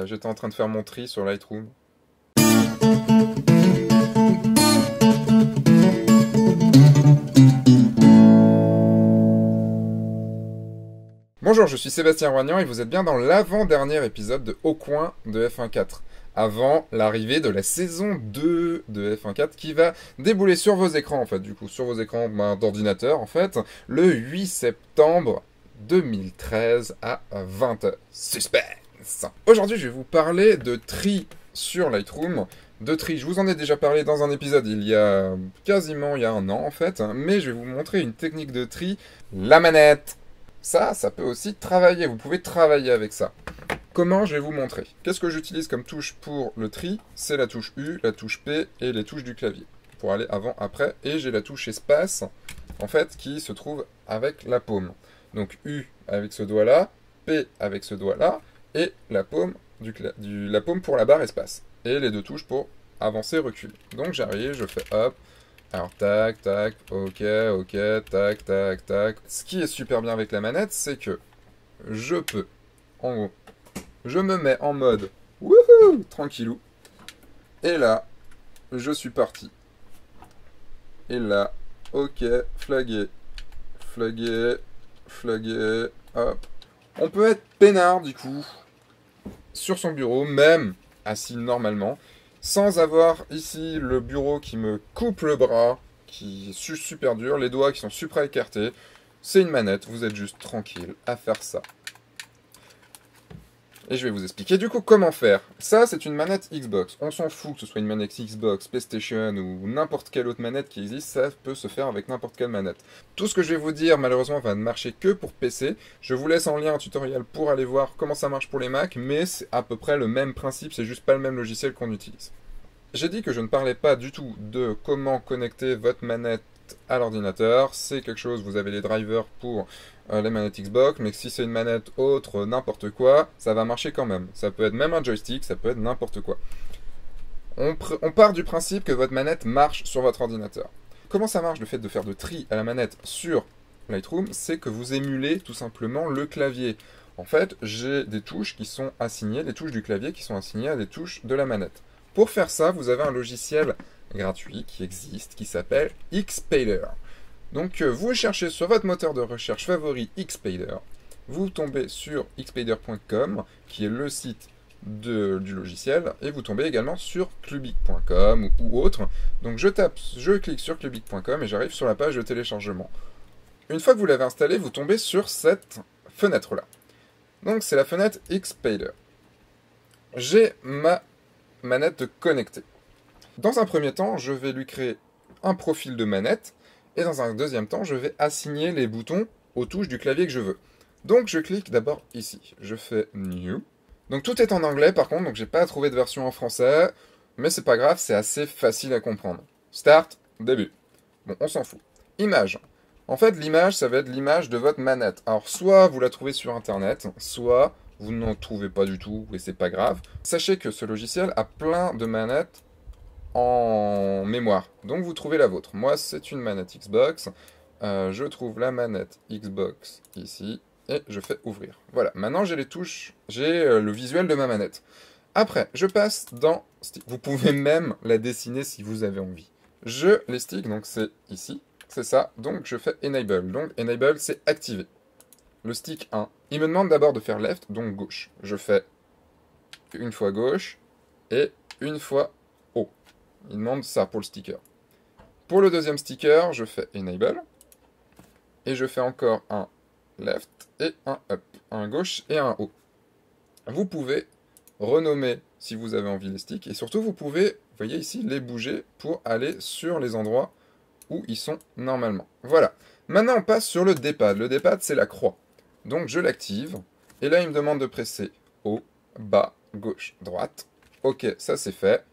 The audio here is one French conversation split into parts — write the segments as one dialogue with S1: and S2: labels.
S1: J'étais en train de faire mon tri sur Lightroom. Bonjour, je suis Sébastien Roignan et vous êtes bien dans l'avant-dernier épisode de Au Coin de F1.4, avant l'arrivée de la saison 2 de F1.4 qui va débouler sur vos écrans, en fait, du coup, sur vos écrans d'ordinateur, en fait, le 8 septembre 2013 à 20h. Suspense! Aujourd'hui, je vais vous parler de tri sur Lightroom. De tri, je vous en ai déjà parlé dans un épisode il y a quasiment il y a un an, en fait, mais je vais vous montrer une technique de tri, la manette. Ça peut aussi travailler, vous pouvez travailler avec ça. Comment je vais vous montrer? Qu'est-ce que j'utilise comme touche pour le tri? C'est la touche U, la touche P et les touches du clavier. Pour aller avant, après. Et j'ai la touche espace, en fait, qui se trouve avec la paume. Donc U avec ce doigt-là, P avec ce doigt-là, et la paume, la paume pour la barre espace. Et les deux touches pour avancer, reculer. Donc j'arrive, je fais hop. Alors, tac, tac, ok, tac, tac, tac. Ce qui est super bien avec la manette, c'est que je peux, en gros, je me mets en mode wouhou, tranquillou. Et là, je suis parti. Et là, ok, flagué, flagué, flagué, hop. On peut être peinard, du coup, sur son bureau, même assis normalement, sans avoir ici le bureau qui me coupe le bras, qui est super dur, les doigts qui sont super écartés. C'est une manette, vous êtes juste tranquille à faire ça. Et je vais vous expliquer du coup comment faire. Ça, c'est une manette Xbox. On s'en fout que ce soit une manette Xbox, PlayStation ou n'importe quelle autre manette qui existe, ça peut se faire avec n'importe quelle manette. Tout ce que je vais vous dire, malheureusement, va ne marcher que pour PC. Je vous laisse en lien un tutoriel pour aller voir comment ça marche pour les Mac, mais c'est à peu près le même principe, c'est juste pas le même logiciel qu'on utilise. J'ai dit que je ne parlais pas du tout de comment connecter votre manette à l'ordinateur. C'est quelque chose, vous avez les drivers pour les manettes Xbox, mais si c'est une manette autre, n'importe quoi, ça va marcher quand même. Ça peut être même un joystick, ça peut être n'importe quoi. On part du principe que votre manette marche sur votre ordinateur. Comment ça marche le fait de faire de tri à la manette sur Lightroom? C'est que vous émulez tout simplement le clavier. En fait, j'ai des touches qui sont assignées, les touches du clavier qui sont assignées à des touches de la manette. Pour faire ça, vous avez un logiciel gratuit qui existe, qui s'appelle Xpader. Donc vous cherchez sur votre moteur de recherche favori Xpader, vous tombez sur xpader.com, qui est le site du logiciel, et vous tombez également sur clubic.com ou autre. Donc je clique sur clubic.com et j'arrive sur la page de téléchargement. Une fois que vous l'avez installé, vous tombez sur cette fenêtre-là. Donc c'est la fenêtre Xpader. J'ai ma manette connectée. Dans un premier temps, je vais lui créer un profil de manette, et dans un deuxième temps, je vais assigner les boutons aux touches du clavier que je veux. Donc je clique d'abord ici, je fais New. Donc tout est en anglais par contre, donc j'ai pas trouvé de version en français, mais c'est pas grave, c'est assez facile à comprendre. Start, début. Bon, on s'en fout. Image. En fait, l'image, ça va être l'image de votre manette. Alors soit vous la trouvez sur internet, soit vous n'en trouvez pas du tout, et c'est pas grave. Sachez que ce logiciel a plein de manettes en mémoire. Donc vous trouvez la vôtre. Moi, c'est une manette Xbox. Je trouve la manette Xbox ici et je fais ouvrir. Voilà, maintenant j'ai les touches, j'ai le visuel de ma manette. Après, je passe dans Stick. Vous pouvez même la dessiner si vous avez envie. Je les stick, donc c'est ici, c'est ça. Donc je fais Enable. Donc Enable, c'est activer. Le stick 1. Il me demande d'abord de faire left, donc gauche. Je fais une fois gauche et une fois haut. Il demande ça pour le sticker. Pour le deuxième sticker, je fais Enable. Et je fais encore un left et un up. Un gauche et un haut. Vous pouvez renommer si vous avez envie les sticks. Et surtout, vous pouvez, vous voyez ici, les bouger pour aller sur les endroits où ils sont normalement. Voilà. Maintenant, on passe sur le D-pad. Le D-pad, c'est la croix. Donc, je l'active. Et là, il me demande de presser haut, bas, gauche, droite. Ok, ça c'est fait.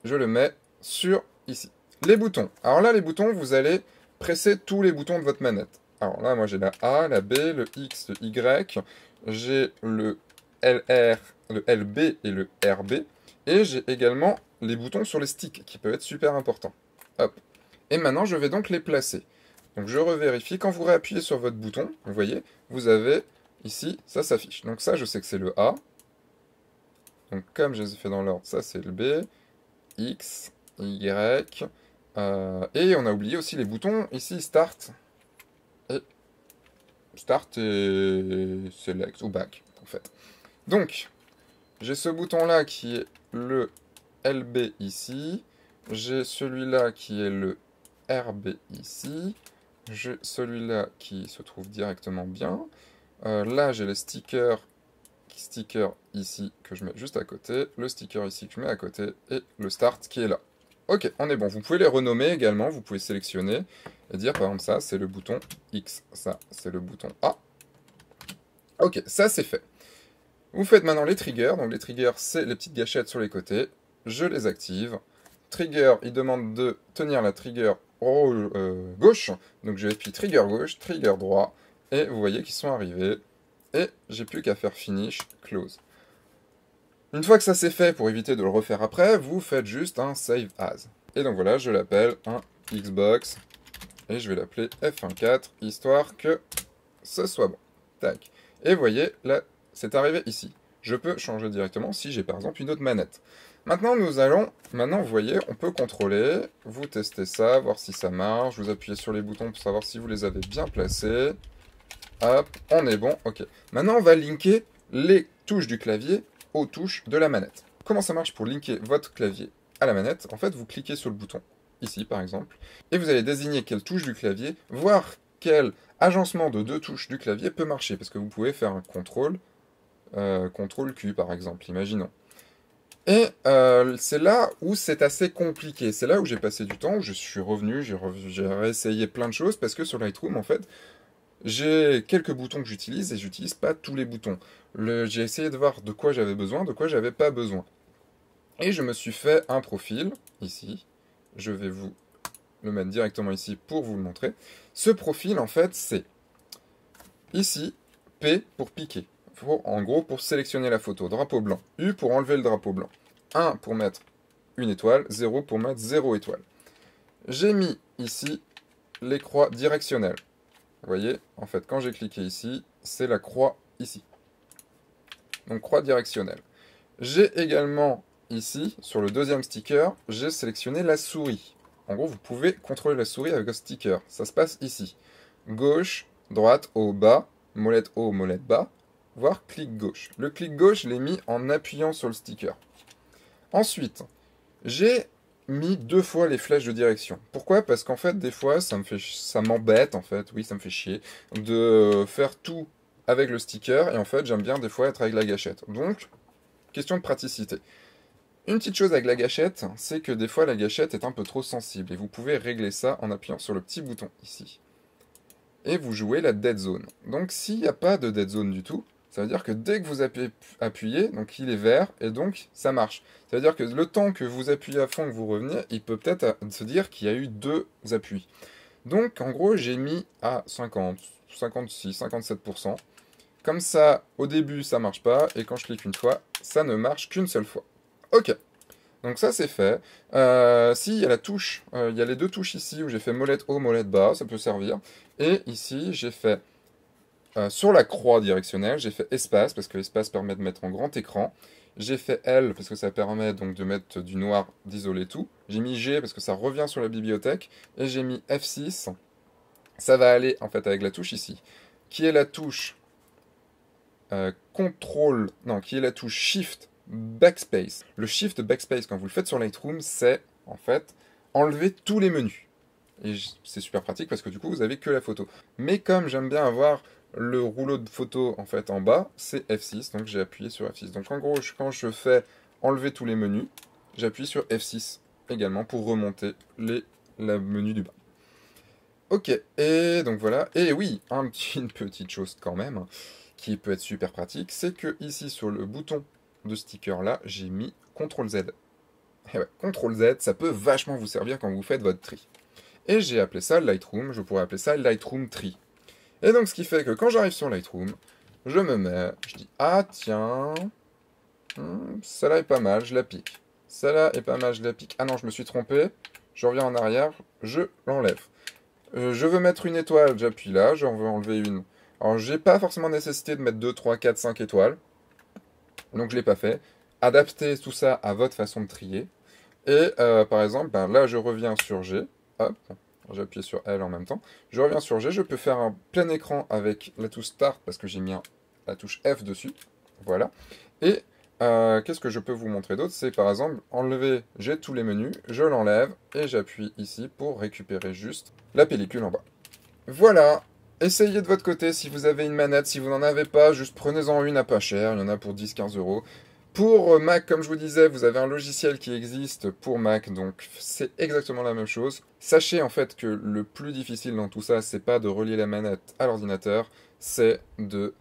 S1: Je le mets sur ici. Les boutons. Alors là, les boutons, vous allez presser tous les boutons de votre manette. Alors là, moi j'ai la A, la B, le X, le Y. J'ai le LR, le LB et le RB. Et j'ai également les boutons sur les sticks, qui peuvent être super importants. Hop. Et maintenant, je vais donc les placer. Donc je revérifie. Quand vous réappuyez sur votre bouton, vous voyez, vous avez ici, ça s'affiche. Donc ça, je sais que c'est le A. Donc comme je les ai fait dans l'ordre, ça c'est le B, X, Y. Et on a oublié aussi les boutons ici, Start et Select ou Back en fait. Donc j'ai ce bouton là qui est le LB ici. J'ai celui-là qui est le RB ici. J'ai celui-là qui se trouve directement bien. Là, j'ai les stickers ici que je mets juste à côté, le sticker ici que je mets à côté, et le start qui est là. Ok, on est bon. Vous pouvez les renommer également, vous pouvez sélectionner et dire par exemple ça, c'est le bouton X, ça, c'est le bouton A. Ok, ça c'est fait. Vous faites maintenant les triggers. Donc les triggers, c'est les petites gâchettes sur les côtés. Je les active. Trigger, il demande de tenir la trigger gauche. Donc je appuie trigger gauche, trigger droit. Et vous voyez qu'ils sont arrivés. Et j'ai plus qu'à faire finish, close. Une fois que ça c'est fait, pour éviter de le refaire après, vous faites juste un save as. Et donc voilà, je l'appelle un Xbox. Et je vais l'appeler F14, histoire que ce soit bon. Tac. Et vous voyez, là, c'est arrivé ici. Je peux changer directement si j'ai par exemple une autre manette. Maintenant, vous voyez, on peut contrôler. Vous testez ça, voir si ça marche. Vous appuyez sur les boutons pour savoir si vous les avez bien placés. Hop, on est bon, ok. Maintenant, on va linker les touches du clavier aux touches de la manette. Comment ça marche pour linker votre clavier à la manette? En fait, vous cliquez sur le bouton, ici par exemple, et vous allez désigner quelle touche du clavier, voir quel agencement de deux touches du clavier peut marcher, parce que vous pouvez faire un contrôle Q par exemple, imaginons. Et c'est là où c'est assez compliqué, c'est là où j'ai passé du temps, où je suis revenu, j'ai réessayé plein de choses, parce que sur Lightroom, en fait, j'ai quelques boutons que j'utilise et j'utilise pas tous les boutons. J'ai essayé de voir de quoi j'avais besoin, de quoi j'avais pas besoin. Et je me suis fait un profil, ici. Je vais vous le mettre directement ici pour vous le montrer. Ce profil, en fait, c'est ici, P pour piquer. En gros, pour sélectionner la photo. Drapeau blanc. U pour enlever le drapeau blanc. 1 pour mettre une étoile. 0 pour mettre 0 étoile. J'ai mis ici les croix directionnelles. Vous voyez, en fait, quand j'ai cliqué ici, c'est la croix ici. Donc, croix directionnelle. J'ai également, ici, sur le deuxième sticker, j'ai sélectionné la souris. En gros, vous pouvez contrôler la souris avec un sticker. Ça se passe ici. Gauche, droite, haut, bas, molette haut, molette bas, voire clic gauche. Le clic gauche, je l'ai mis en appuyant sur le sticker. Ensuite, j'ai mis 2 fois les flèches de direction. Pourquoi? Parce qu'en fait, des fois, ça m'embête, en fait, oui, ça me fait chier, de faire tout avec le sticker, et en fait, j'aime bien des fois être avec la gâchette. Donc, question de praticité. Une petite chose avec la gâchette, c'est que des fois, la gâchette est un peu trop sensible, et vous pouvez régler ça en appuyant sur le petit bouton ici. Et vous jouez la dead zone. Donc, s'il n'y a pas de dead zone du tout, ça veut dire que dès que vous appuyez, donc il est vert, et donc ça marche. Ça veut dire que le temps que vous appuyez à fond, que vous revenez, il peut peut-être se dire qu'il y a eu 2 appuis. Donc en gros, j'ai mis à 50, 56, 57%. Comme ça, au début, ça marche pas, et quand je clique une fois, ça ne marche qu'une seule fois. Ok, donc ça c'est fait. Si, il y a la touche, il y a les 2 touches ici où j'ai fait molette haut, molette bas, ça peut servir. Et ici, j'ai fait sur la croix directionnelle, j'ai fait espace, parce que l'espace permet de mettre en grand écran. J'ai fait L, parce que ça permet donc de mettre du noir, d'isoler tout. J'ai mis G, parce que ça revient sur la bibliothèque. Et j'ai mis F6. Ça va aller, en fait, avec la touche ici, qui est la touche qui est la touche Shift Backspace. Le Shift Backspace, quand vous le faites sur Lightroom, c'est, en fait, enlever tous les menus. Et c'est super pratique, parce que du coup, vous avez que la photo. Mais comme j'aime bien avoir le rouleau de photos en fait en bas, c'est F6, donc j'ai appuyé sur F6. Donc en gros, quand je fais enlever tous les menus, j'appuie sur F6 également pour remonter les menus du bas. Ok, et donc voilà. Et oui, une petite chose quand même, hein, qui peut être super pratique, c'est que ici sur le bouton de sticker là, j'ai mis CTRL Z. Et ouais, CTRL Z, ça peut vachement vous servir quand vous faites votre tri. Et j'ai appelé ça Lightroom, je pourrais appeler ça Lightroom Tree. Et donc, ce qui fait que quand j'arrive sur Lightroom, je me mets, je dis, ah tiens, celle-là est pas mal, je la pique. Celle-là est pas mal, je la pique. Ah non, je me suis trompé, je reviens en arrière, je l'enlève. Je veux mettre une étoile, j'appuie là, j'en veux enlever une. Alors, j'ai pas forcément nécessité de mettre 2, 3, 4, 5 étoiles. Donc, je l'ai pas fait. Adaptez tout ça à votre façon de trier. Et par exemple, ben, là, je reviens sur G. Hop, j'appuie sur L en même temps. Je reviens sur G, je peux faire un plein écran avec la touche Start parce que j'ai mis la touche F dessus. Voilà. Et qu'est-ce que je peux vous montrer d'autre? C'est par exemple enlever, j'ai tous les menus, je l'enlève et j'appuie ici pour récupérer juste la pellicule en bas. Voilà. Essayez de votre côté si vous avez une manette. Si vous n'en avez pas, juste prenez-en une à pas cher. Il y en a pour 10-15 euros. Pour Mac, comme je vous disais, vous avez un logiciel qui existe pour Mac, donc c'est exactement la même chose. Sachez en fait que le plus difficile dans tout ça, c'est pas de relier la manette à l'ordinateur, c'est de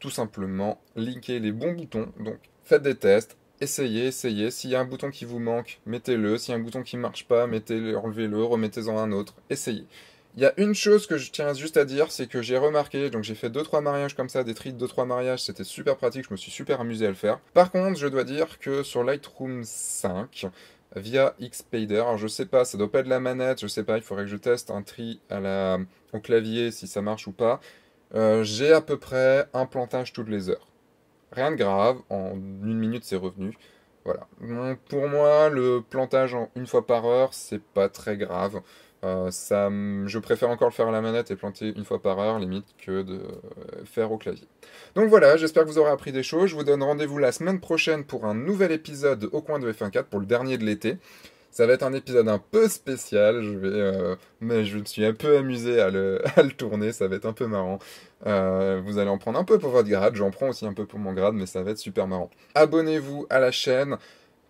S1: tout simplement linker les bons boutons. Donc faites des tests, essayez. S'il y a un bouton qui vous manque, mettez-le. S'il y a un bouton qui ne marche pas, mettez-le, enlevez-le, remettez-en un autre, essayez. Il y a une chose que je tiens juste à dire, c'est que j'ai remarqué, donc j'ai fait 2-3 mariages comme ça, des tris de 2-3 mariages, c'était super pratique, je me suis super amusé à le faire. Par contre, je dois dire que sur Lightroom 5, via Xpader, alors je sais pas, ça doit pas être la manette, je sais pas, il faudrait que je teste un tri au clavier si ça marche ou pas. J'ai à peu près un plantage toutes les heures. Rien de grave, en une minute c'est revenu. Voilà. Pour moi, le plantage en une fois par heure, c'est pas très grave. Je préfère encore le faire à la manette et planter une fois par heure, limite, que de faire au clavier. Donc voilà, j'espère que vous aurez appris des choses. Je vous donne rendez-vous la semaine prochaine pour un nouvel épisode au coin de F1.4 pour le dernier de l'été. Ça va être un épisode un peu spécial, mais je me suis un peu amusé à le tourner, ça va être un peu marrant. Vous allez en prendre un peu pour votre grade, j'en prends aussi un peu pour mon grade, mais ça va être super marrant. Abonnez-vous à la chaîne,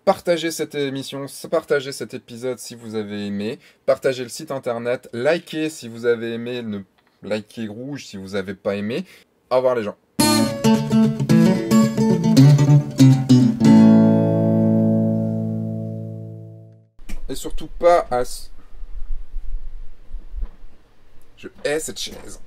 S1: partagez cette émission, partagez cet épisode si vous avez aimé, partagez le site internet, likez si vous avez aimé, likez rouge si vous n'avez pas aimé. Au revoir les gens. Et surtout pas à... Je hais cette chaise.